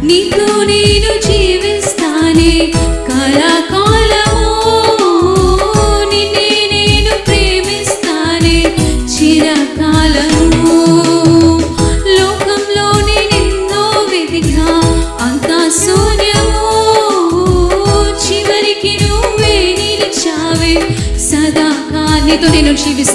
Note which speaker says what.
Speaker 1: నీతో నేను జీవిస్తానే కలకాలము, నిన్నే నేను ప్రేమిస్తానే చిరకాలము. లోకంలో నేనెన్నో వెతికా అంతా శూన్యము, చివరికి నువ్వే నిలిచావే సదాకాలం. నీతో నేను జీవిస్తాను.